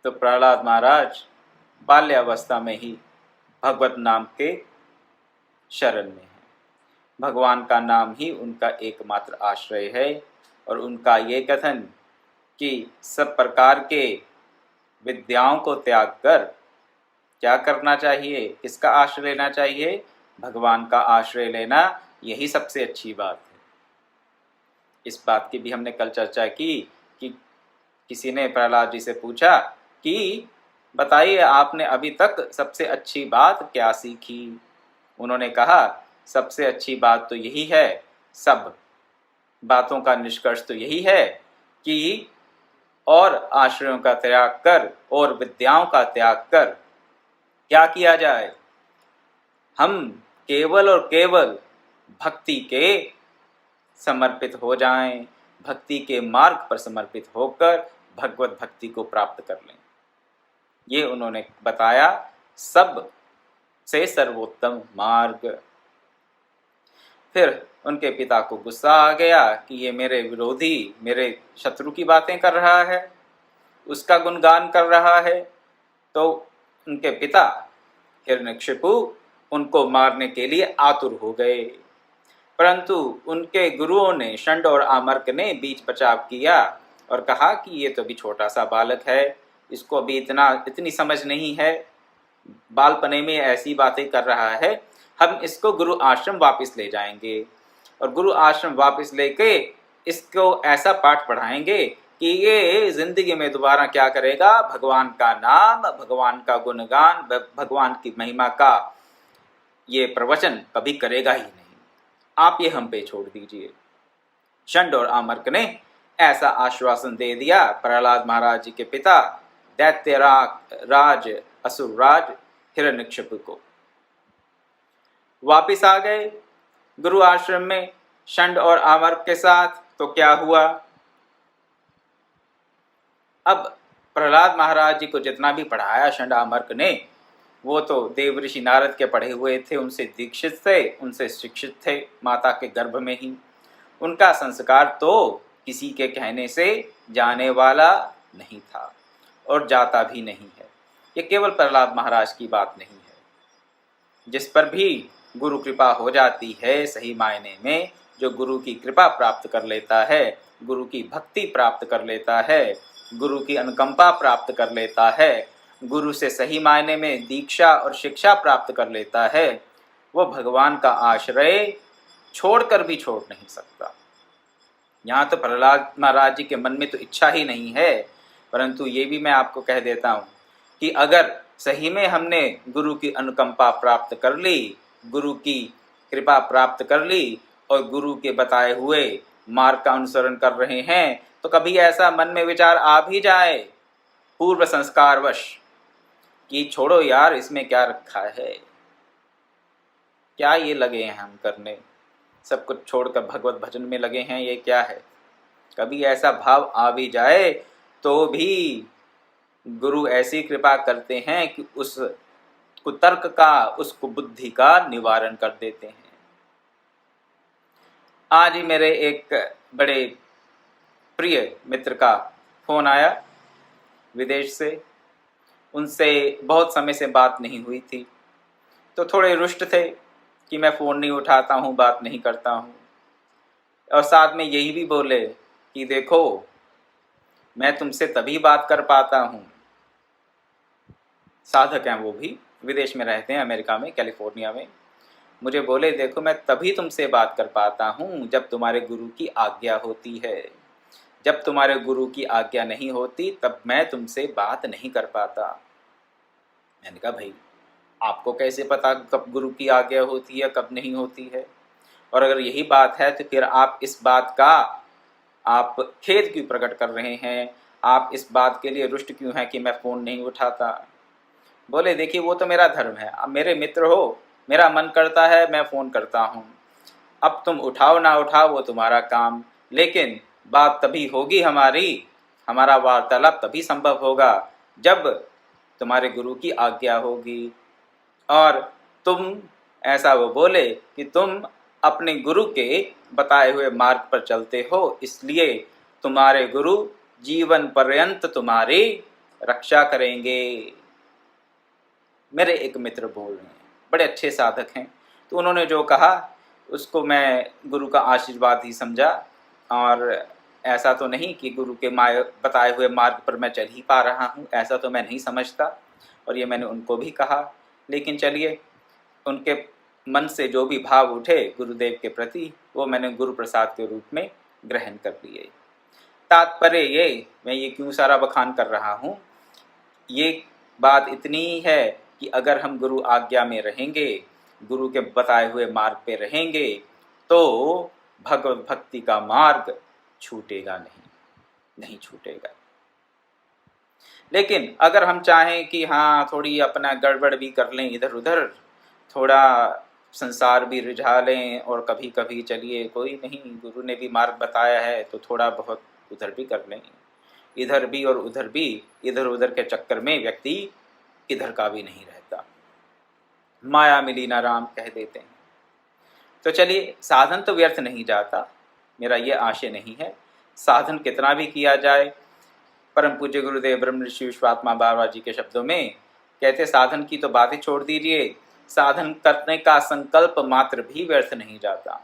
तो प्रहलाद महाराज बाल्यावस्था में ही भगवत नाम के शरण में है। भगवान का नाम ही उनका एकमात्र आश्रय है। और उनका ये कथन कि सब प्रकार के विद्याओं को त्याग कर क्या करना चाहिए, किसका आश्रय लेना चाहिए, भगवान का आश्रय लेना, यही सबसे अच्छी बात है। इस बात की भी हमने कल चर्चा की कि किसी ने प्रहलाद जी से पूछा कि बताइए आपने अभी तक सबसे अच्छी बात क्या सीखी। उन्होंने कहा सबसे अच्छी बात तो यही है, सब बातों का निष्कर्ष तो यही है कि और आश्रयों का त्याग कर और विद्याओं का त्याग कर क्या किया जाए, हम केवल और केवल भक्ति के समर्पित हो जाएं, भक्ति के मार्ग पर समर्पित होकर भगवत भक्ति को प्राप्त कर लें। ये उन्होंने बताया सब से सर्वोत्तम मार्ग। फिर उनके पिता को गुस्सा आ गया कि ये मेरे विरोधी, मेरे शत्रु की बातें कर रहा है, उसका गुणगान कर रहा है। तो उनके पिता हिरण्यकशिपु उनको मारने के लिए आतुर हो गए, परंतु उनके गुरुओं ने षंड और आमर्क ने बीच बचाव किया और कहा कि ये तो अभी छोटा सा बालक है, इसको अभी इतनी समझ नहीं है, बालपने में ऐसी बातें कर रहा है, हम इसको गुरु आश्रम वापस ले जाएंगे और गुरु आश्रम वापस लेके इसको ऐसा पाठ पढ़ाएंगे कि ये जिंदगी में दोबारा क्या करेगा, भगवान का नाम, भगवान का गुणगान, भगवान की महिमा का ये प्रवचन कभी करेगा ही नहीं, आप ये हम पे छोड़ दीजिए। षंड और आमर्क ने ऐसा आश्वासन दे दिया प्रहलाद महाराज जी के पिता दैत्य राज असुरराज हिरण्यकशिपु को। वापिस आ गए गुरु आश्रम में षंड और आमर्क के साथ। तो क्या हुआ, अब प्रहलाद महाराज जी को जितना भी पढ़ाया षंड आमर्क ने, वो तो देव ऋषि नारद के पढ़े हुए थे, उनसे दीक्षित थे, उनसे शिक्षित थे माता के गर्भ में ही। उनका संस्कार तो किसी के कहने से जाने वाला नहीं था और जाता भी नहीं है। ये केवल प्रहलाद महाराज की बात नहीं है। जिस पर भी गुरु कृपा हो जाती है, सही मायने में जो गुरु की कृपा प्राप्त कर लेता है, गुरु की भक्ति प्राप्त कर लेता है, गुरु की अनुकंपा प्राप्त कर लेता है, गुरु से सही मायने में दीक्षा और शिक्षा प्राप्त कर लेता है, वो भगवान का आश्रय छोड़कर भी छोड़ नहीं सकता। यहाँ तो प्रहलाद महाराज जी के मन में तो इच्छा ही नहीं है, परंतु ये भी मैं आपको कह देता हूँ कि अगर सही में हमने गुरु की अनुकंपा प्राप्त कर ली, गुरु की कृपा प्राप्त कर ली और गुरु के बताए हुए मार्ग का अनुसरण कर रहे हैं, तो कभी ऐसा मन में विचार आ भी जाए पूर्व संस्कारवश कि छोड़ो यार, इसमें क्या रखा है, क्या ये लगे हैं हम करने, सब कुछ छोड़कर भगवत भजन में लगे हैं, ये क्या है, कभी ऐसा भाव आ भी जाए तो भी गुरु ऐसी कृपा करते हैं कि उस कुतर्क का, उस कुबुद्धि का निवारण कर देते हैं। आज ही मेरे एक बड़े प्रिय मित्र का फोन आया विदेश से। उनसे बहुत समय से बात नहीं हुई थी, तो थोड़े रुष्ट थे कि मैं फ़ोन नहीं उठाता हूँ, बात नहीं करता हूँ, और साथ में यही भी बोले कि देखो मैं तुमसे तभी बात कर पाता हूँ, साधक हैं वो भी, विदेश में रहते हैं, अमेरिका में, कैलिफोर्निया में। मुझे बोले देखो मैं तभी तुमसे बात कर पाता हूँ जब तुम्हारे गुरु की आज्ञा होती है, जब तुम्हारे गुरु की आज्ञा नहीं होती तब मैं तुमसे बात नहीं कर पाता। मैंने कहा भाई आपको कैसे पता कब गुरु की आज्ञा होती है कब नहीं होती है, और अगर यही बात है तो फिर आप इस बात का आप खेद क्यों प्रकट कर रहे हैं, आप इस बात के लिए रुष्ट क्यों हैं कि मैं फ़ोन नहीं उठाता। बोले देखिए वो तो मेरा धर्म है, अब मेरे मित्र हो, मेरा मन करता है मैं फ़ोन करता हूँ, अब तुम उठाओ ना उठाओ वो तुम्हारा काम, लेकिन बात तभी होगी हमारा वार्तालाप तभी संभव होगा जब तुम्हारे गुरु की आज्ञा होगी। और तुम, ऐसा वो बोले कि तुम अपने गुरु के बताए हुए मार्ग पर चलते हो, इसलिए तुम्हारे गुरु जीवन पर्यंत तुम्हारी रक्षा करेंगे। मेरे एक मित्र बोल रहे हैं, बड़े अच्छे साधक हैं, तो उन्होंने जो कहा उसको मैं गुरु का आशीर्वाद ही समझा। और ऐसा तो नहीं कि गुरु के बताए हुए मार्ग पर मैं चल ही पा रहा हूँ, ऐसा तो मैं नहीं समझता, और ये मैंने उनको भी कहा। लेकिन चलिए, उनके मन से जो भी भाव उठे गुरुदेव के प्रति, वो मैंने गुरु प्रसाद के रूप में ग्रहण कर लिए। तात्पर्य ये, मैं ये क्यों सारा बखान कर रहा हूँ, ये बात इतनी ही है कि अगर हम गुरु आज्ञा में रहेंगे, गुरु के बताए हुए मार्ग पे रहेंगे, तो भगवत भक्ति का मार्ग छूटेगा नहीं छूटेगा। लेकिन अगर हम चाहें कि हाँ थोड़ी अपना गड़बड़ भी कर लें इधर उधर, थोड़ा संसार भी रिझा लें, और कभी कभी चलिए कोई नहीं, गुरु ने भी मार्ग बताया है तो थोड़ा बहुत उधर भी कर लें, इधर भी और उधर भी, इधर उधर के चक्कर में व्यक्ति इधर का भी नहीं रहता, माया मिली ना राम कह देते हैं। तो चलिए, साधन तो व्यर्थ नहीं जाता, मेरा ये आशय नहीं है। साधन कितना भी किया जाए, परम पूज्य गुरुदेव ब्रह्म ऋषि विश्वात्मा बाबा जी के शब्दों में कहते, साधन की तो बात ही छोड़ दीजिए, साधन करने का संकल्प मात्र भी व्यर्थ नहीं जाता।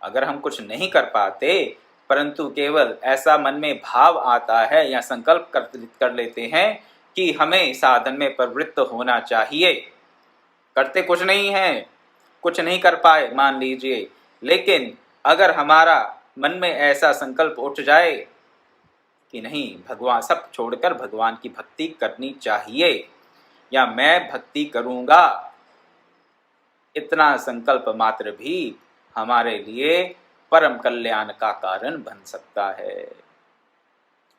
अगर हम कुछ नहीं कर पाते, परंतु केवल ऐसा मन में भाव आता है या संकल्प कर लेते हैं कि हमें साधन में प्रवृत्त होना चाहिए, करते कुछ नहीं है, कुछ नहीं कर पाए मान लीजिए, लेकिन अगर हमारा मन में ऐसा संकल्प उठ जाए कि नहीं, भगवान सब छोड़कर भगवान की भक्ति करनी चाहिए, या मैं भक्ति करूंगा, इतना संकल्प मात्र भी हमारे लिए परम कल्याण का कारण बन सकता है,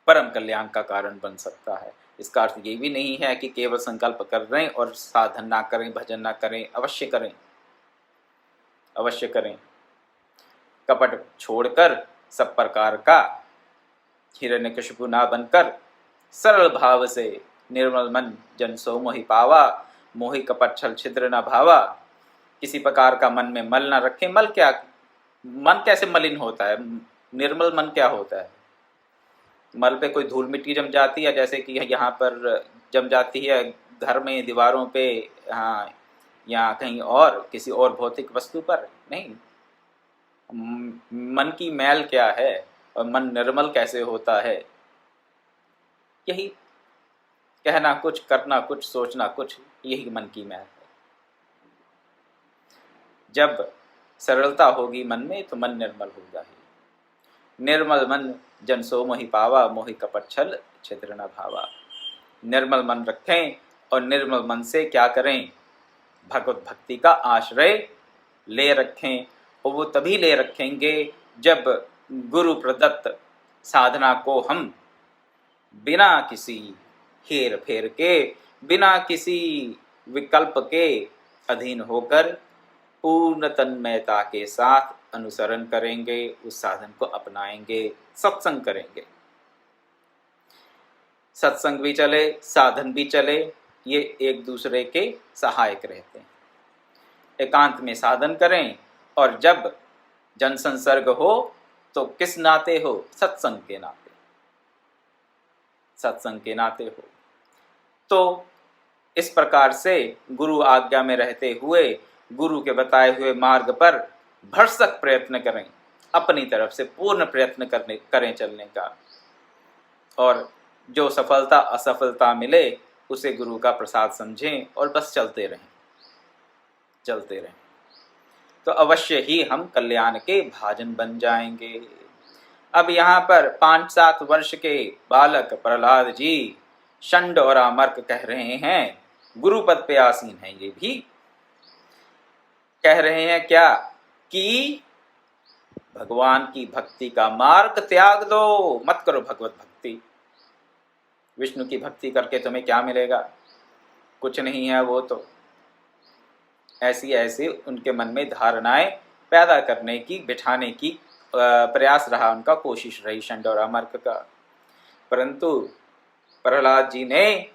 परम कल्याण का कारण बन सकता है। इसका अर्थ ये भी नहीं है कि केवल संकल्प कर रहे हैं और साधन ना करें, भजन ना करें। अवश्य करें, अवश्य करें। कपट छोड़कर सब प्रकार का हिरण्यकशिपु ना बनकर, सरल भाव से निर्मल मन जन सो मोहि पावा, मोहि कपट छल छिद्र न भावा। किसी प्रकार का मन में मल ना रखें। मल क्या, मन कैसे मलिन होता है? निर्मल मन क्या होता है? मल पे कोई धूल मिट्टी जम जाती है, जैसे कि यहाँ पर जम जाती है घर में दीवारों पे, हाँ, या कहीं और किसी और भौतिक वस्तु पर? नहीं। मन की मैल क्या है और मन निर्मल कैसे होता है? यही कहना कुछ, करना कुछ, सोचना कुछ, यही मन की मैल है। जब सरलता होगी मन में तो मन निर्मल होगा ही। निर्मल मन जन सो मोहि पावा, मोहि कपट छल छिद्र न भावा। निर्मल मन रखें, और निर्मल मन से क्या करें? भगवत भक्ति का आश्रय ले रखें। और वो तभी ले रखेंगे जब गुरु प्रदत्त साधना को हम बिना किसी हेर फेर के, बिना किसी विकल्प के अधीन होकर पूर्ण तन्मयता के साथ अनुसरण करेंगे, उस साधन को अपनाएंगे, सत्संग करेंगे। सत्संग भी चले, साधन भी चले, ये एक दूसरे के सहायक रहते हैं। एकांत में साधन करें, और जब जनसंसर्ग हो तो किस नाते हो? सत्संग के नाते, सत्संग के नाते हो। तो इस प्रकार से गुरु आज्ञा में रहते हुए गुरु के बताए हुए मार्ग पर भरसक प्रयत्न करें, अपनी तरफ से पूर्ण प्रयत्न करें चलने का, और जो सफलता असफलता मिले उसे गुरु का प्रसाद समझें और बस चलते रहें, चलते रहें। तो अवश्य ही हम कल्याण के भाजन बन जाएंगे। अब यहाँ पर 5-7 वर्ष के बालक प्रहलाद जी षंड और आमर्क कह रहे हैं, गुरुपद पे आसीन है, ये भी कह रहे हैं क्या कि भगवान की भक्ति का मार्ग त्याग दो, मत करो भगवत भक्ति। विष्णु की भक्ति करके तुम्हें क्या मिलेगा? कुछ नहीं है वो तो। ऐसी ऐसी उनके मन में धारणाएं पैदा करने की, बिठाने की प्रयास रहा उनका, कोशिश रही षंड और आमर्क का। परंतु प्रहलाद जी ने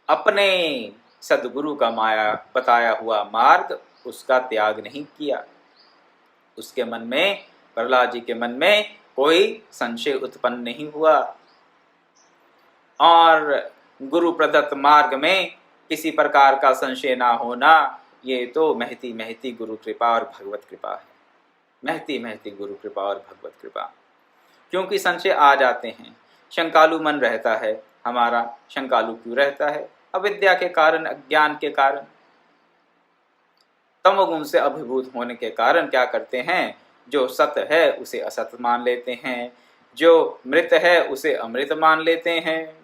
अपने सदगुरु का माया बताया हुआ मार्ग, उसका त्याग नहीं किया। उसके मन में, प्रहलाद जी के मन में कोई संशय उत्पन्न नहीं हुआ। और गुरु प्रदत्त मार्ग में किसी प्रकार का संशय ना होना, ये तो महती महती गुरु कृपा और भगवत कृपा है। महती महती गुरु कृपा और भगवत कृपा। क्योंकि संशय आ जाते हैं, शंकालु मन रहता है हमारा। शंकालु क्यों रहता है? अविद्या के कारण, अज्ञान के कारण, तमोगुण से अभिभूत होने के कारण क्या करते हैं? जो सत्य है उसे असत मान लेते हैं, जो मृत है उसे अमृत मान लेते हैं,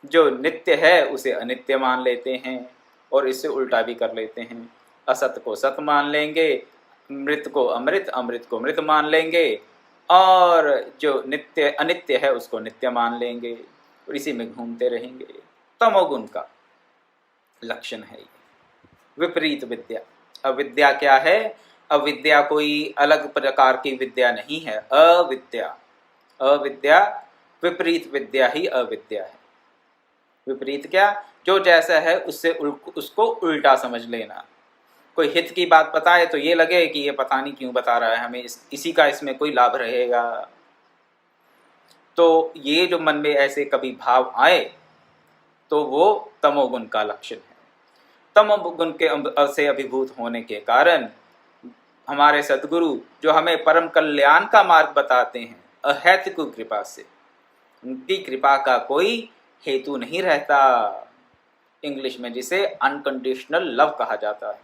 जो नित्य है उसे अनित्य मान लेते हैं, और इससे उल्टा भी कर लेते हैं। असत को सत मान लेंगे, मृत को अमृत, अमृत को मृत मान लेंगे, और जो नित्य अनित्य है उसको नित्य मान लेंगे, और इसी में घूमते रहेंगे। तमोगुण का लक्षण है ये विपरीत विद्या। अविद्या क्या है? अविद्या कोई अलग प्रकार की विद्या नहीं है। अविद्या, अविद्या विपरीत विद्या ही अविद्या है। विपरीत क्या? जो जैसा है उससे उसको उल्टा समझ लेना। कोई हित की बात बताए तो ये लगे कि ये पता नहीं क्यों बता रहा है, हमें इसी का इसमें कोई लाभ रहेगा। तो ये जो मन में ऐसे कभी भाव आए तो वो तमोगुण का लक्षण है। तमोगुण के से अभिभूत होने के कारण हमारे सद्गुरु जो हमें परम कल्याण का मार्ग बताते हैं, अहेतुक कृपा से, उनकी कृपा का कोई हेतु नहीं रहता। इंग्लिश में जिसे अनकंडीशनल लव कहा जाता है।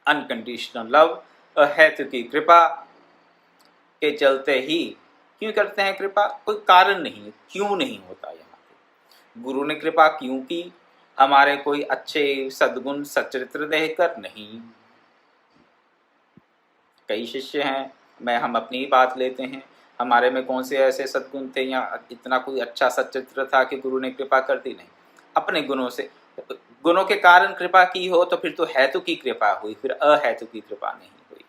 अनकंडीशनल लव, अहेतुक की कृपा के चलते ही। क्यों करते हैं कृपा? कोई कारण नहीं, क्यों नहीं होता। यहाँ पे गुरु ने कृपा क्यों की? हमारे कोई अच्छे सद्गुण सच्चरित्र देखकर नहीं। कई शिष्य हैं, हम अपनी ही बात लेते हैं, हमारे में कौन से ऐसे सद्गुण थे या इतना कोई अच्छा सच्चरित्र था कि गुरु ने कृपा कर दी? नहीं। अपने गुणों से, गुणों के कारण कृपा की हो तो फिर तो हेतु की कृपा हुई, फिर अहेतु की कृपा नहीं हुई।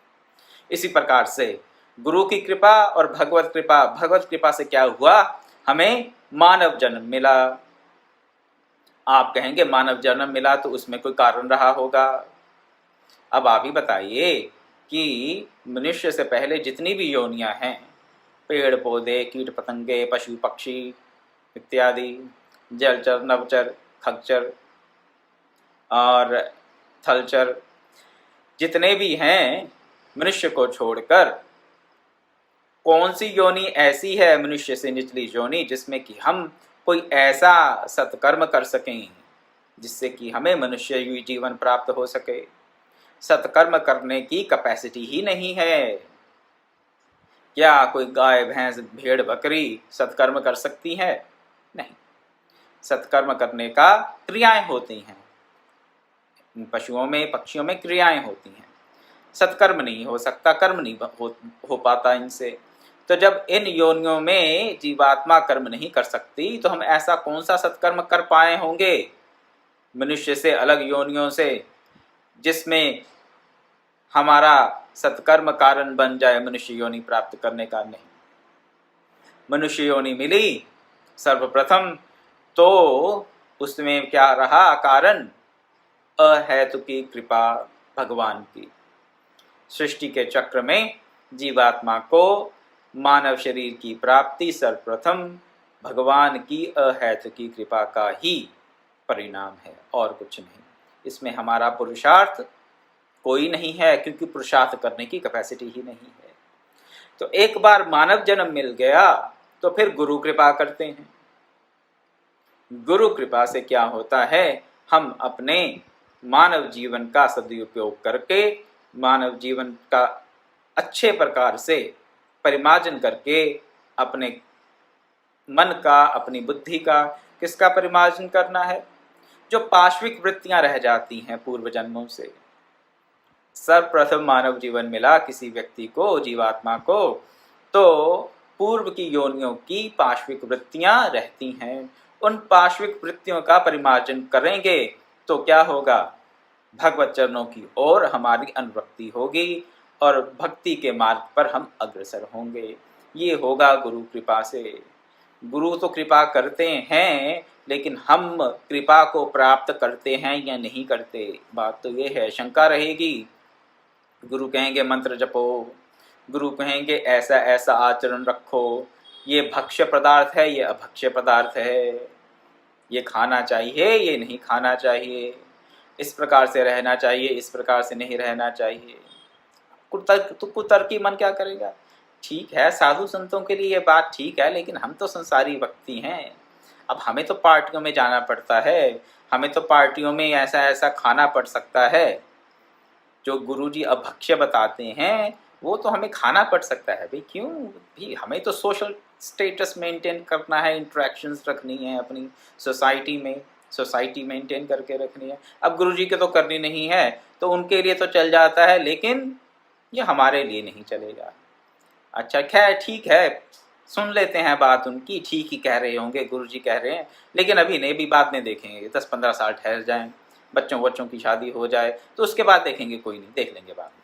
इसी प्रकार से गुरु की कृपा और भगवत कृपा, भगवत कृपा से क्या हुआ? हमें मानव जन्म मिला। आप कहेंगे मानव जन्म मिला तो उसमें कोई कारण रहा होगा। अब आप ही बताइए कि मनुष्य से पहले जितनी भी योनियां हैं, पेड़ पौधे, कीट पतंगे, पशु पक्षी इत्यादि, जलचर, नवचर, खगचर और थलचर, जितने भी हैं, मनुष्य को छोड़कर कौन सी योनि ऐसी है मनुष्य से निचली योनि जिसमें कि हम कोई ऐसा सत्कर्म कर सकें जिससे कि हमें मनुष्य जीवन प्राप्त हो सके? सत्कर्म करने की कैपेसिटी ही नहीं है। क्या कोई गाय, भैंस, भेड़, बकरी सत्कर्म कर सकती है? नहीं। सत्कर्म करने का क्रियाएं होती हैं। पशुओं में, पक्षियों में क्रियाएं होती हैं। सत्कर्म नहीं हो सकता, कर्म नहीं हो पाता इनसे। तो जब इन योनियों में जीवात्मा कर्म नहीं कर सकती तो हम ऐसा कौन सा सत्कर्म कर पाए होंगे मनुष्य से अलग योनियों से, जिसमें हमारा सत्कर्म कारण बन जाए मनुष्य योनि प्राप्त करने का? नहीं। मनुष्य योनि मिली सर्वप्रथम तो उसमें क्या रहा कारण? अहेतुकी कृपा भगवान की। सृष्टि के चक्र में जीवात्मा को मानव शरीर की प्राप्ति सर्वप्रथम भगवान की अहेतुकी कृपा का ही परिणाम है और कुछ नहीं। इसमें हमारा पुरुषार्थ कोई नहीं है, क्योंकि पुरुषार्थ करने की कैपेसिटी ही नहीं है। तो एक बार मानव जन्म मिल गया तो फिर गुरु कृपा करते हैं। गुरु कृपा से क्या होता है? हम अपने मानव जीवन का सदुपयोग करके, मानव जीवन का अच्छे प्रकार से परिमार्जन करके, अपने मन का, अपनी बुद्धि का, किसका परिमार्जन करना है? जो पाश्विक वृत्तियां रह जाती हैं पूर्व जन्मों से। सर्वप्रथम मानव जीवन मिला किसी व्यक्ति को, जीवात्मा को, तो पूर्व की योनियों की पाश्विक वृत्तियां रहती हैं। उन पाश्विक वृत्तियों का परिमार्जन करेंगे तो क्या होगा? भगवत चरणों की ओर हमारी अनुरक्ति होगी और भक्ति के मार्ग पर हम अग्रसर होंगे। ये होगा गुरु कृपा से। गुरु तो कृपा करते हैं, लेकिन हम कृपा को प्राप्त करते हैं या नहीं करते, बात तो ये है। शंका रहेगी। गुरु कहेंगे मंत्र जपो, गुरु कहेंगे ऐसा ऐसा आचरण रखो, ये भक्ष्य पदार्थ है, ये अभक्ष्य पदार्थ है, ये खाना चाहिए, ये नहीं खाना चाहिए, इस प्रकार से रहना चाहिए, इस प्रकार से नहीं रहना चाहिए। कुतर्की मन क्या करेगा? ठीक है, साधु संतों के लिए ये बात ठीक है, लेकिन हम तो संसारी व्यक्ति हैं। अब हमें तो पार्टियों में जाना पड़ता है, हमें तो पार्टियों में ऐसा ऐसा खाना पड़ सकता है। जो गुरुजी अभक्ष्य बताते हैं वो तो हमें खाना पड़ सकता है भाई। क्यों भी? हमें तो सोशल स्टेटस मेंटेन करना है, इंटरेक्शंस रखनी है अपनी सोसाइटी में, सोसाइटी मेंटेन करके रखनी है। अब गुरुजी के तो करनी नहीं है तो उनके लिए तो चल जाता है, लेकिन ये हमारे लिए नहीं चलेगा। अच्छा खैर ठीक है, सुन लेते हैं बात उनकी, ठीक ही कह रहे होंगे, गुरुजी कह रहे हैं, लेकिन अभी नहीं, भी बाद में देखेंगे, 10-15 साल ठहर जाएं, बच्चों की शादी हो जाए तो उसके बाद देखेंगे, कोई नहीं, देख लेंगे बाद में।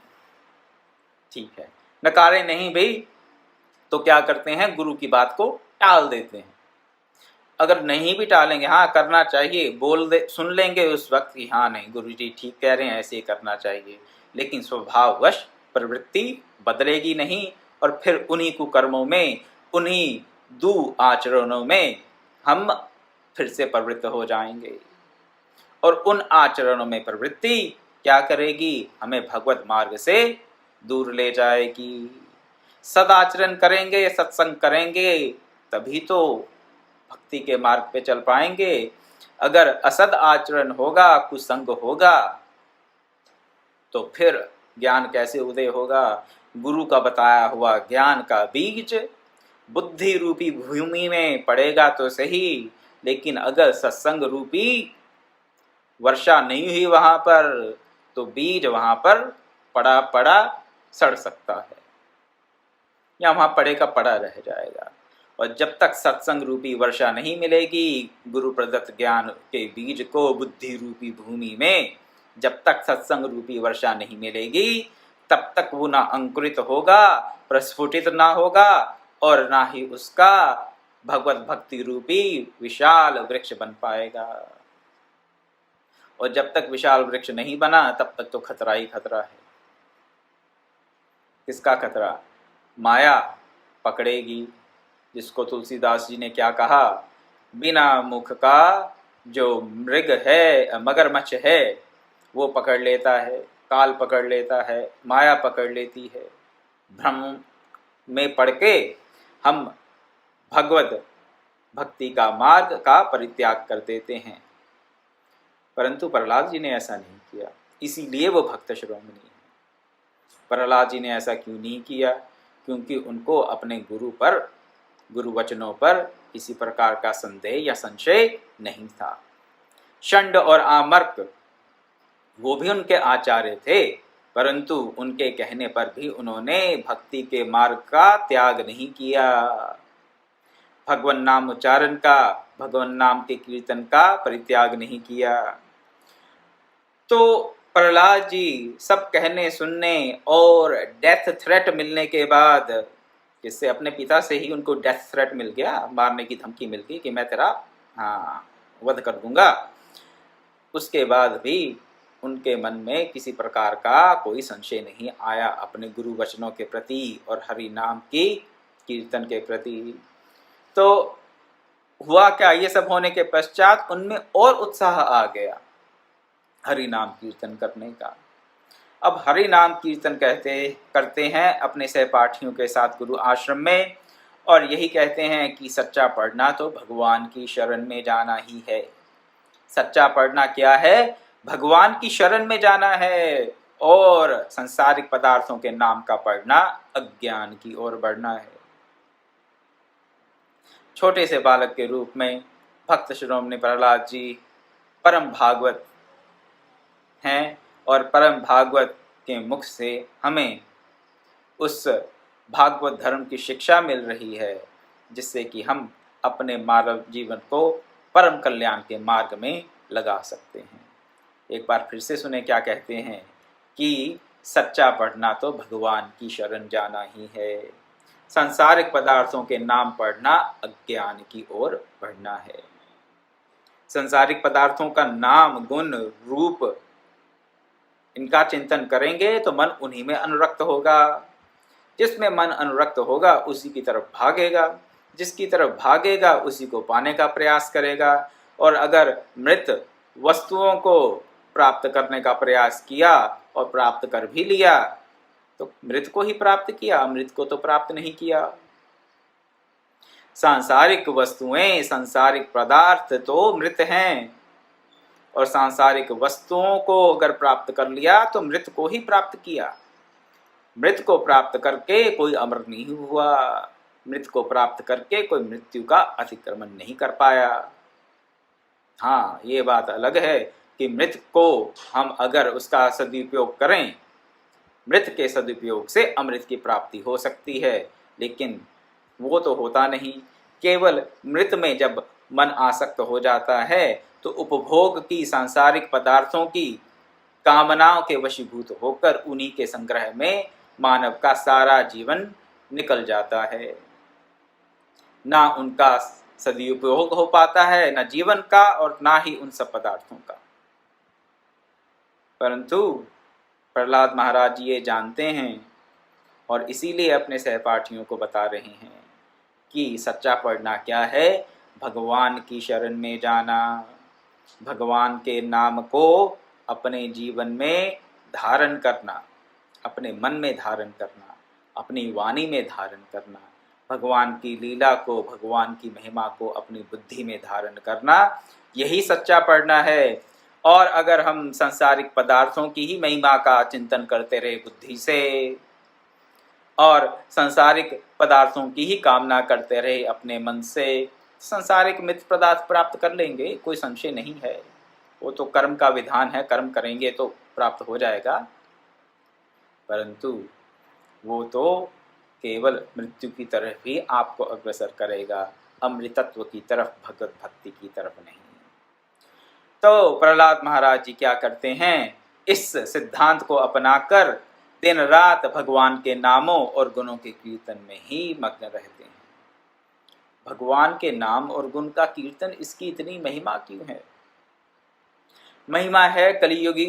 ठीक है, नकारे नहीं भाई तो क्या करते हैं, गुरु की बात को टाल देते हैं। अगर नहीं भी टालेंगे, हाँ करना चाहिए, बोल दे, सुन लेंगे उस वक्त कि हाँ नहीं गुरुजी ठीक कह रहे हैं, ऐसे ही करना चाहिए, लेकिन स्वभाववश प्रवृत्ति बदलेगी नहीं, और फिर उन्हीं कुकर्मों में, उन्हीं दुआचरणों में हम फिर से प्रवृत्त हो जाएंगे। और उन आचरणों में प्रवृत्ति क्या करेगी? हमें भगवत मार्ग से दूर ले जाएगी। सदाचरण करेंगे, सत्संग करेंगे, तभी तो भक्ति के मार्ग पे चल पाएंगे। अगर असद आचरण होगा, कुसंग होगा, तो फिर ज्ञान कैसे उदय होगा? गुरु का बताया हुआ ज्ञान का बीज बुद्धि रूपी भूमि में पड़ेगा तो सही, लेकिन अगर सत्संग रूपी वर्षा नहीं हुई वहां पर, तो बीज वहां पर पड़ा पड़ा सड़ सकता है, या वहां पड़े का पड़ा रह जाएगा। और जब तक सत्संग रूपी वर्षा नहीं मिलेगी, गुरु प्रदत्त ज्ञान के बीज को बुद्धि रूपी भूमि में जब तक सत्संग रूपी वर्षा नहीं मिलेगी, तब तक वो ना अंकुरित होगा, प्रस्फुटित ना होगा, और ना ही उसका भगवत भक्ति रूपी विशाल वृक्ष बन पाएगा। और जब तक विशाल वृक्ष नहीं बना, तब तक तो खतरा ही खतरा है। किसका खतरा? माया पकड़ेगी, जिसको तुलसीदास जी ने क्या कहा, बिना मुख का जो मृग है, मगरमच्छ है, वो पकड़ लेता है, काल पकड़ लेता है, माया पकड़ लेती है। भ्रम में पड़ के हम भगवत भक्ति का मार्ग का परित्याग कर देते हैं, परंतु प्रहलाद जी ने ऐसा नहीं किया, इसीलिए वो भक्त शिरोमणि है। प्रहलाद जी ने ऐसा क्यों नहीं किया? क्योंकि उनको अपने गुरु पर, गुरु वचनों पर किसी प्रकार का संदेह या संशय नहीं था। षंड और आमर्क वो भी उनके आचार्य थे, परंतु उनके कहने पर भी उन्होंने भक्ति के मार्ग का त्याग नहीं किया, भगवान नाम उच्चारण का, भगवान नाम के कीर्तन का परित्याग नहीं किया। तो प्रहलाद जी सब कहने सुनने और डेथ थ्रेट मिलने के बाद, जिससे अपने पिता से ही उनको डेथ थ्रेट मिल गया, मारने की धमकी मिल गई कि मैं तेरा वध कर दूंगा, उसके बाद भी उनके मन में किसी प्रकार का कोई संशय नहीं आया अपने गुरु वचनों के प्रति और हरि नाम की कीर्तन के प्रति। तो हुआ क्या, ये सब होने के पश्चात उनमें और उत्साह आ गया हरि नाम कीर्तन करने का। अब हरि नाम कीर्तन करते हैं अपने सहपाठियों के साथ गुरु आश्रम में, और यही कहते हैं कि सच्चा पढ़ना तो भगवान की शरण में जाना ही है। सच्चा पढ़ना क्या है? भगवान की शरण में जाना है, और संसारिक पदार्थों के नाम का पढ़ना अज्ञान की ओर बढ़ना है। छोटे से बालक के रूप में भक्त शिरोमणि प्रहलाद जी परम भागवत हैं, और परम भागवत के मुख से हमें उस भागवत धर्म की शिक्षा मिल रही है, जिससे कि हम अपने मानव जीवन को परम कल्याण के मार्ग में लगा सकते हैं। एक बार फिर से सुने क्या कहते हैं कि सच्चा पढ़ना तो भगवान की शरण जाना ही है, सांसारिक पदार्थों के नाम पढ़ना अज्ञान की ओर बढ़ना है। सांसारिक पदार्थों का नाम, गुण, रूप, इनका चिंतन करेंगे तो मन उन्हीं में अनुरक्त होगा। जिसमें मन अनुरक्त होगा उसी की तरफ भागेगा, जिसकी तरफ भागेगा उसी को पाने का प्रयास करेगा। और अगर मृत वस्तुओं को प्राप्त करने का प्रयास किया और प्राप्त कर भी लिया तो मृत को ही प्राप्त किया, अमृत को तो प्राप्त नहीं किया। सांसारिक वस्तुएं, सांसारिक पदार्थ तो मृत हैं, और सांसारिक वस्तुओं को अगर प्राप्त कर लिया तो मृत को ही प्राप्त किया। मृत को प्राप्त करके कोई अमर नहीं हुआ, मृत को प्राप्त करके कोई मृत्यु का अतिक्रमण नहीं कर पाया। हाँ, ये बात अलग है कि मृत को हम अगर उसका सदुपयोग करें, मृत के सदुपयोग से अमृत की प्राप्ति हो सकती है, लेकिन वो तो होता नहीं। केवल मृत में जब मन आसक्त हो जाता है तो उपभोग की, सांसारिक पदार्थों की कामनाओं के वशीभूत होकर उन्हीं के संग्रह में मानव का सारा जीवन निकल जाता है। ना उनका सदुपयोग हो पाता है, ना जीवन का, और ना ही उन सब पदार्थों का। परंतु प्रहलाद महाराज जी ये जानते हैं और इसीलिए अपने सहपाठियों को बता रहे हैं कि सच्चा पढ़ना क्या है। भगवान की शरण में जाना, भगवान के नाम को अपने जीवन में धारण करना, अपने मन में धारण करना, अपनी वाणी में धारण करना, भगवान की लीला को, भगवान की महिमा को अपनी बुद्धि में धारण करना, यही सच्चा पढ़ना है। और अगर हम सांसारिक पदार्थों की ही महिमा का चिंतन करते रहे बुद्धि से, और सांसारिक पदार्थों की ही कामना करते रहे अपने मन से, सांसारिक मित्र पदार्थ प्राप्त कर लेंगे, कोई संशय नहीं है। वो तो कर्म का विधान है, कर्म करेंगे तो प्राप्त हो जाएगा। परंतु वो तो केवल मृत्यु की तरफ ही आपको अग्रसर करेगा, अमृतत्व की तरफ, भगवत भक्ति की तरफ नहीं। तो प्रहलाद महाराज जी क्या करते हैं, इस सिद्धांत को अपनाकर दिन रात भगवान के नामों और गुणों के कीर्तन में ही मग्न रहते हैं। भगवान के नाम और गुण का कीर्तन, इसकी इतनी महिमा क्यों है? महिमा है कलियुगी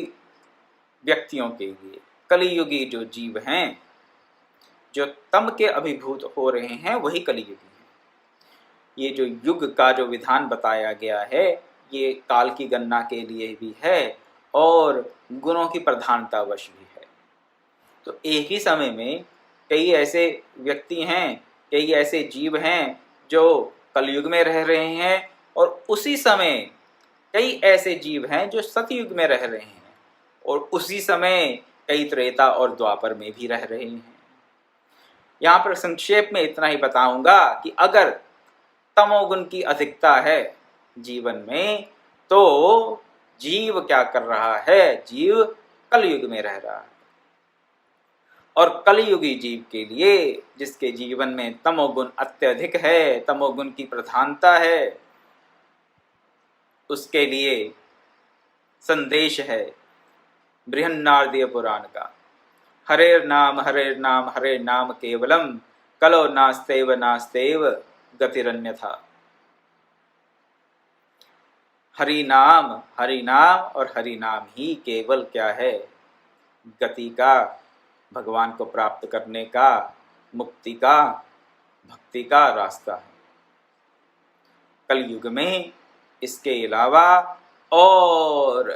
व्यक्तियों के लिए। कलियुगी जो जीव हैं, जो तम के अभिभूत हो रहे हैं, वही कलियुगी हैं। ये जो युग का जो विधान बताया गया है, ये काल की गणना के लिए भी है और गुणों की प्रधानतावश भी है। तो एक ही समय में कई ऐसे व्यक्ति हैं, कई ऐसे जीव हैं जो कलयुग में रह रहे हैं, और उसी समय कई ऐसे जीव हैं जो सतयुग में रह रहे हैं, और उसी समय कई त्रेता और द्वापर में भी रह रहे हैं। यहाँ पर संक्षेप में इतना ही बताऊंगा कि अगर तमोगुण की अधिकता है जीवन में, तो जीव क्या कर रहा है? जीव कलयुग में रह रहा है। और कलयुगी जीव के लिए, जिसके जीवन में तमोगुण अत्यधिक है, तमोगुण की प्रधानता है, उसके लिए संदेश है बृहन्नारदीय पुराण का, हरेर नाम हरे नाम केवलम, कलो नास्तेव नास्तेव गतिरन्यथा। हरि नाम और हरि नाम ही केवल क्या है? गति का, भगवान को प्राप्त करने का, मुक्ति का, भक्ति का रास्ता है। कलयुग में इसके अलावा और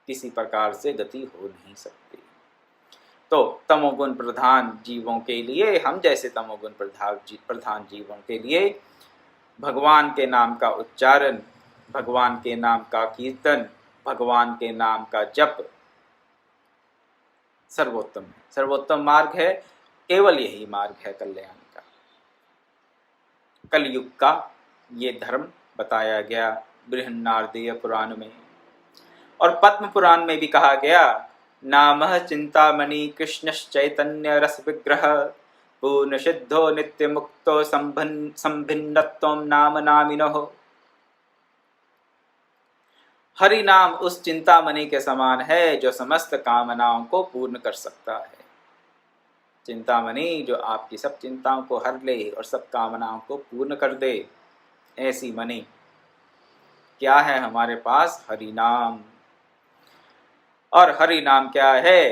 किसी प्रकार से गति हो नहीं सकती। तो तमोगुण प्रधान जीवों के लिए, हम जैसे तमोगुण प्रधान जीवों के लिए भगवान के नाम का उच्चारण, भगवान के नाम का कीर्तन, भगवान के नाम का जप सर्वोत्तम है, सर्वोत्तम मार्ग है। केवल यही मार्ग है कल्याण का। कलयुग का ये धर्म बताया गया बृहन्नारदीय पुराण में, और पद्म पुराण में भी कहा गया, नामः चिंतामणि कृष्णश्चैतन्य रस विग्रह, पूर्ण सिद्धो नित्य मुक्तो संभिन्नत्वं नाम नामिनोः। हरि नाम उस चिंतामणि के समान है जो समस्त कामनाओं को पूर्ण कर सकता है। चिंतामणि जो आपकी सब चिंताओं को हर ले और सब कामनाओं को पूर्ण कर दे, ऐसी मणि क्या है हमारे पास? हरि नाम। और हरि नाम क्या है?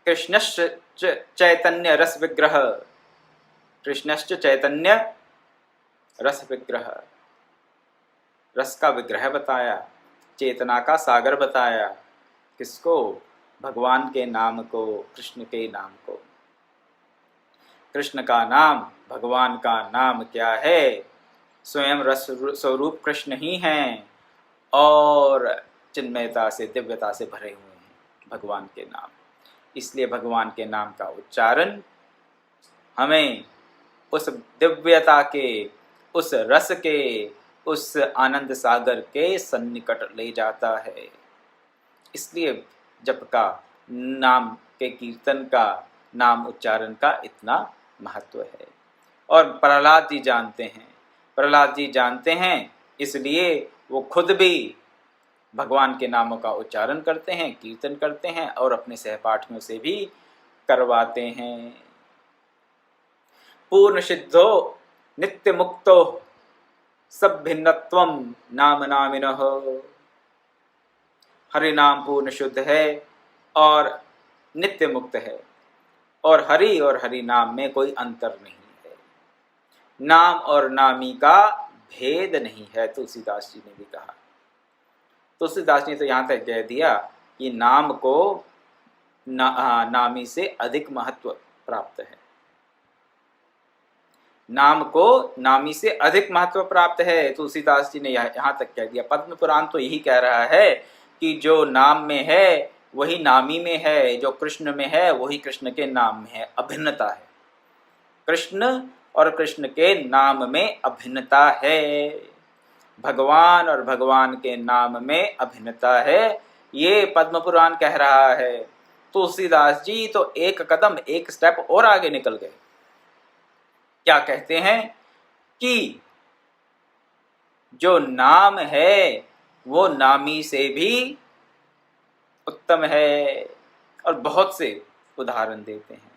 कृष्णश्च चैतन्य रस विग्रह। कृष्णश्च चैतन्य रस विग्रह, रस का विग्रह बताया, चेतना का सागर बताया। किसको? भगवान के नाम को, कृष्ण के नाम को। कृष्ण का नाम, भगवान का नाम क्या है? स्वयं रस स्वरूप कृष्ण ही हैं और चिन्मयता से, दिव्यता से भरे हुए हैं भगवान के नाम। इसलिए भगवान के नाम का उच्चारण हमें उस दिव्यता के, उस रस के, उस आनंद सागर के सन्निकट ले जाता है। इसलिए जप का, नाम के कीर्तन का, नाम उच्चारण का इतना महत्व है। और प्रहलाद जी जानते हैं, प्रहलाद जी जानते हैं, इसलिए वो खुद भी भगवान के नामों का उच्चारण करते हैं, कीर्तन करते हैं और अपने सहपाठियों से भी करवाते हैं। पूर्ण सिद्धो नित्य मुक्तो सब भिन्नत्वम नाम नामिनः। हरि नाम पूर्ण शुद्ध है और नित्य मुक्त है, और हरि नाम में कोई अंतर नहीं है। नाम और नामी का भेद नहीं है, तुलसीदास जी ने भी कहा। तुलसीदास ने तो यहाँ तक कह दिया कि नाम को नामी से अधिक महत्व प्राप्त है। नाम को नामी से अधिक महत्व प्राप्त है, तुलसीदास जी ने यहाँ तक कह दिया। पद्म पुराण तो यही कह रहा है कि जो नाम में है वही नामी में है, जो कृष्ण में है वही कृष्ण के नाम में है। अभिन्नता है, कृष्ण और कृष्ण के नाम में अभिन्नता है। भगवान और भगवान के नाम में अभिन्नता है, ये पद्म पुराण कह रहा है। तुलसीदास जी तो एक कदम, एक स्टेप और आगे निकल गए। क्या कहते हैं कि जो नाम है वो नामी से भी उत्तम है, और बहुत से उदाहरण देते हैं।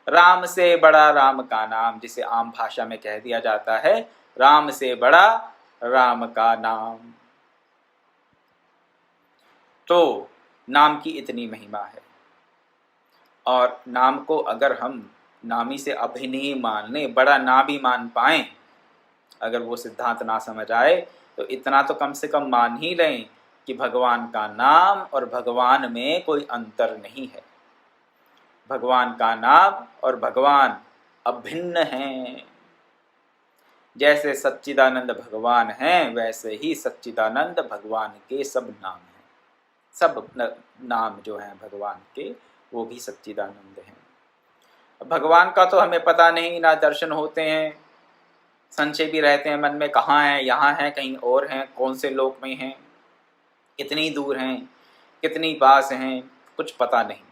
राम से बड़ा राम का नाम, जिसे आम भाषा में कह दिया जाता है, राम से बड़ा राम का नाम। तो नाम की इतनी महिमा है, और नाम को अगर हम नामी से अभी नहीं मान लें, बड़ा ना भी मान पाएं, अगर वो सिद्धांत ना समझ आए, तो इतना तो कम से कम मान ही लें कि भगवान का नाम और भगवान में कोई अंतर नहीं है। भगवान का नाम और भगवान अभिन्न हैं। जैसे सच्चिदानंद भगवान हैं, वैसे ही सच्चिदानंद भगवान के सब नाम हैं। सब नाम जो हैं भगवान के, वो भी सच्चिदानंद हैं। भगवान का तो हमें पता नहीं, ना दर्शन होते हैं, संशय भी रहते हैं मन में, कहाँ हैं, यहाँ हैं, कहीं और हैं, कौन से लोक में हैं, कितनी दूर हैं, कितनी पास हैं, कुछ पता नहीं,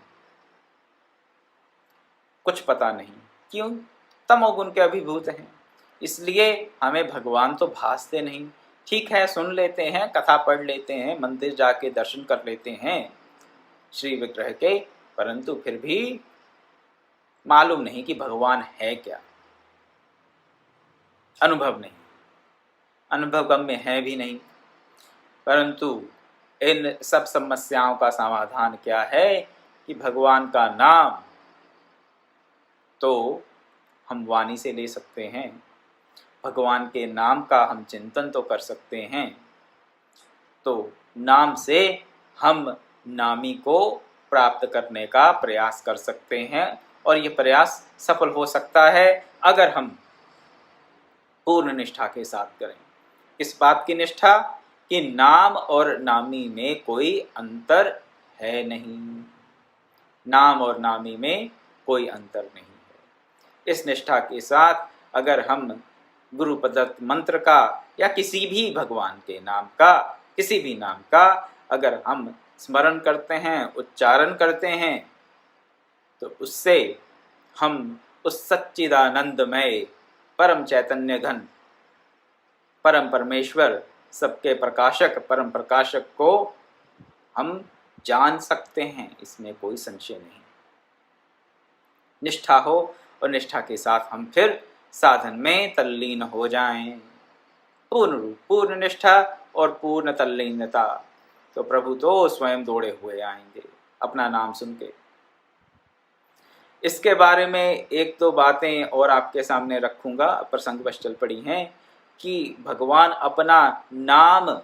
कुछ पता नहीं। क्यों? तमोगुण के अभिभूत हैं, इसलिए हमें भगवान तो भासते नहीं। ठीक है, सुन लेते हैं, कथा पढ़ लेते हैं, मंदिर जाके दर्शन कर लेते हैं श्री विग्रह के, परंतु फिर भी मालूम नहीं कि भगवान है क्या। अनुभव नहीं, अनुभव गम्य है भी नहीं। परंतु इन सब समस्याओं का समाधान क्या है कि भगवान का नाम तो हम वाणी से ले सकते हैं, भगवान के नाम का हम चिंतन तो कर सकते हैं, तो नाम से हम नामी को प्राप्त करने का प्रयास कर सकते हैं, और ये प्रयास सफल हो सकता है अगर हम पूर्ण निष्ठा के साथ करें। इस बात की निष्ठा कि नाम और नामी में कोई अंतर है नहीं, नाम और नामी में कोई अंतर नहीं है। इस निष्ठा के साथ अगर हम गुरु प्रदत्त मंत्र का या किसी भी भगवान के नाम का, किसी भी नाम का अगर हम स्मरण करते हैं, उच्चारण करते हैं, तो उससे हम उस सच्चिदानंदमय परम चैतन्य घन, परम परमेश्वर, सबके प्रकाशक, परम प्रकाशक को हम जान सकते हैं, इसमें कोई संशय नहीं। निष्ठा हो और निष्ठा के साथ हम फिर साधन में तल्लीन हो जाएं। पूर्ण रूप, पूर्ण निष्ठा और पूर्ण तल्लीनता, तो प्रभु तो स्वयं दौड़े हुए आएंगे अपना नाम सुन के। इसके बारे में एक दो बातें और आपके सामने रखूंगा, प्रसंगवश चल पड़ी हैं। कि भगवान अपना नाम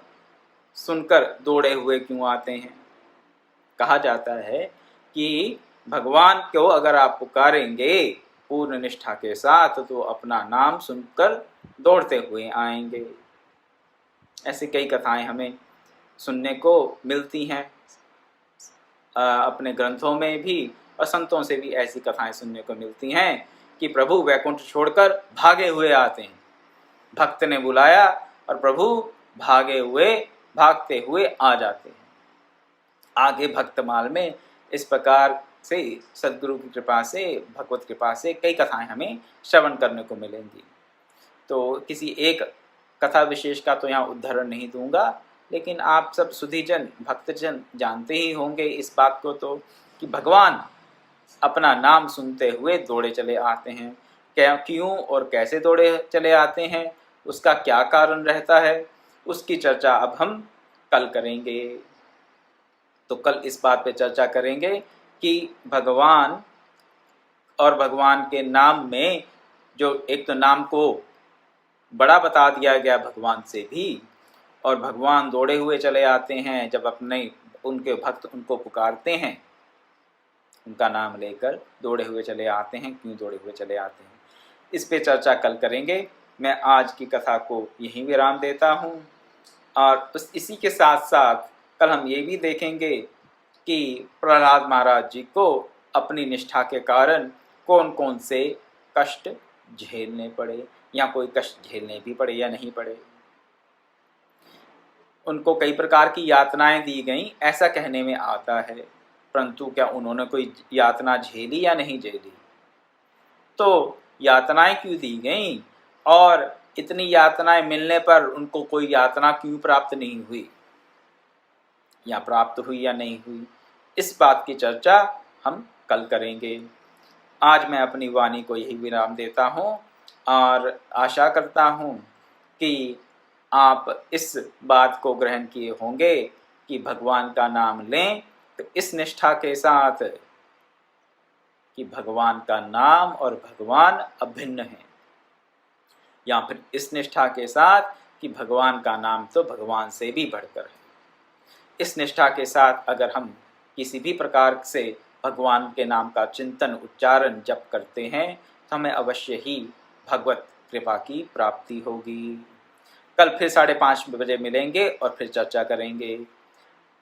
सुनकर दौड़े हुए क्यों आते हैं। कहा जाता है कि भगवान को अगर आप पुकारेंगे पूर्ण निष्ठा के साथ तो अपना नाम सुनकर दौड़ते हुए आएंगे। ऐसी कई कथाएं हमें सुनने को मिलती हैं, अपने ग्रंथों में भी और संतों से भी ऐसी कथाएं सुनने को मिलती हैं कि प्रभु वैकुंठ छोड़कर भागे हुए आते हैं। भक्त ने बुलाया और प्रभु भागते हुए आ जाते हैं। आगे भक्तमाल में इस प्रकार से सद्गुरु की कृपा से, भगवत कृपा से कई कथाएं हमें श्रवण करने को मिलेंगी। तो किसी एक कथा विशेष का तो यहाँ उदाहरण नहीं दूंगा, लेकिन आप सब सुधीजन भक्तजन जानते ही होंगे इस बात को तो कि भगवान अपना नाम सुनते हुए दौड़े चले आते हैं। क्या, क्यों और कैसे दौड़े चले आते हैं, उसका क्या कारण रहता है, उसकी चर्चा अब हम कल करेंगे। तो कल इस बात पे चर्चा करेंगे कि भगवान और भगवान के नाम में जो एक तो नाम को बड़ा बता दिया गया भगवान से भी, और भगवान दौड़े हुए चले आते हैं जब अपने उनके भक्त उनको पुकारते हैं, उनका नाम लेकर दौड़े हुए चले आते हैं। क्यों दौड़े हुए चले आते हैं, इस पे चर्चा कल करेंगे। मैं आज की कथा को यहीं विराम देता हूँ और इसी के साथ साथ कल हम ये भी देखेंगे कि प्रहलाद महाराज जी को अपनी निष्ठा के कारण कौन कौन से कष्ट झेलने पड़े, या कोई कष्ट झेलने भी पड़े या नहीं पड़े। उनको कई प्रकार की यातनाएं दी गईं ऐसा कहने में आता है, परंतु क्या उन्होंने कोई यातना झेली या नहीं झेली। तो यातनाएं क्यों दी गईं और इतनी यातनाएं मिलने पर उनको कोई यातना क्यों प्राप्त नहीं हुई, या प्राप्त हुई या नहीं हुई, इस बात की चर्चा हम कल करेंगे। आज मैं अपनी वाणी को यही विराम देता हूँ और आशा करता हूँ कि आप इस बात को ग्रहण किए होंगे कि भगवान का नाम लें तो इस निष्ठा के साथ कि भगवान का नाम और भगवान अभिन्न है, या फिर इस निष्ठा के साथ कि भगवान का नाम तो भगवान से भी बढ़कर है। इस निष्ठा के साथ अगर हम किसी भी प्रकार से भगवान के नाम का चिंतन उच्चारण जप करते हैं तो हमें अवश्य ही भगवत कृपा की प्राप्ति होगी। कल फिर 5:30 बजे मिलेंगे और फिर चर्चा करेंगे।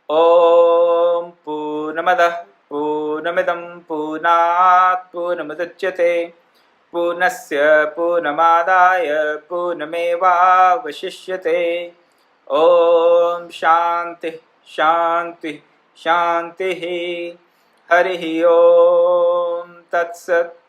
ओम पूर्णमदः पूर्णमिदं पूर्णात् पूर्णमुदच्यते पूर्णस्य पूर्णमादाय पूर्णमेवावशिष्यते। ओम शांति शांति शांति। हरि ओम तत्सत्।